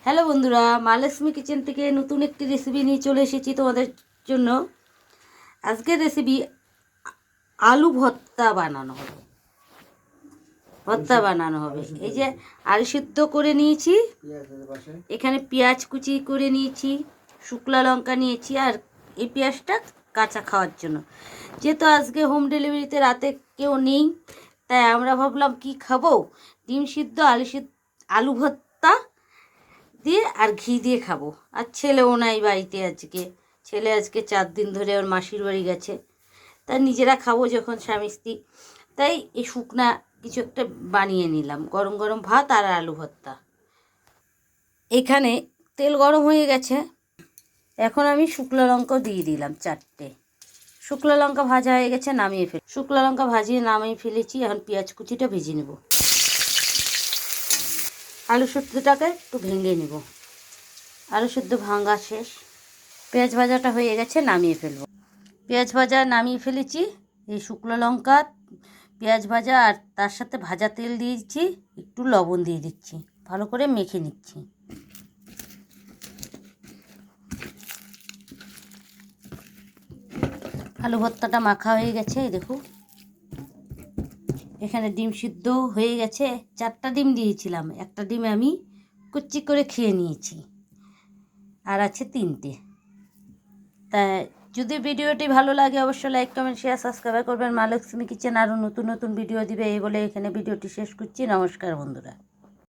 Hello বন্ধুরা, মা Lakshmi kitchen থেকে নতুন একটি রেসিপি নিয়ে চলে এসেছি তোমাদের জন্য। আজকের রেসিপি আলু ভর্তা বানানো হবে। এই যে আলু সিদ্ধ করে নিয়েছি, এখানে পেঁয়াজ কুচি করে নিয়েছি, শুকনো লঙ্কা নিয়েছি, আর এই পেঁয়াজটা কাঁচা খাওয়ার জন্য। যেহেতু আজকে হোম ডেলিভারিতে রাতে কেউ নেই, তাই আমরা ভাবলাম কি খাবো, ডিম সিদ্ধ আলু ভর্তা দিয়ে আর ঘি দিয়ে খাবো। আর ছেলেও নাই বাড়িতে আজকে, ছেলে আজকে 4 দিন ধরে ওর মাসির বাড়ি গেছে। তাই নিজেরা খাবো যখন স্বামী স্ত্রী, তাই এই শুকনা কিছু একটা বানিয়ে নিলাম। গরম গরম ভাত আর আলু ভর্তা। এখানে তেল গরম হয়ে গেছে, এখন আমি শুকনো লঙ্কাও দিয়ে দিলাম 4টে। শুকনো লঙ্কা ভাজা হয়ে গেছে, শুকনো লঙ্কা ভাজিয়ে নামিয়ে ফেলেছি। এখন পেঁয়াজ কুচিটা ভেজে নেব। আলু সেদ্ধটাকে একটু ভেঙে নেব। আলু সেদ্ধ ভাঙা শেষ, পেঁয়াজ ভাজাটা হয়ে গেছে, নামিয়ে ফেলবো। পেঁয়াজ ভাজা নামিয়ে ফেলেছি। এই শুকনো লঙ্কা, পেঁয়াজ ভাজা আর তার সাথে ভাজা তেল দিয়েছি, একটু লবণ দিয়ে দিচ্ছি, ভালো করে মেখে নিচ্ছি। আলু ভর্তাটা মাখা হয়ে গেছে, দেখো এখানে ডিম সিদ্ধ হয়ে গেছে। 4টা ডিম দিয়েছিলাম, একটা ডিম আমি কুচি করে খেয়ে নিয়েছি, আর আছে 3টে। তাই যদি ভিডিওটি ভালো লাগে অবশ্যই লাইক কমেন্ট শেয়ার সাবস্ক্রাইব করবেন। মা লক্ষ্মী কিচেন আরও নতুন নতুন ভিডিও দিবে এই বলে এখানে ভিডিওটি শেষ করছি। নমস্কার বন্ধুরা।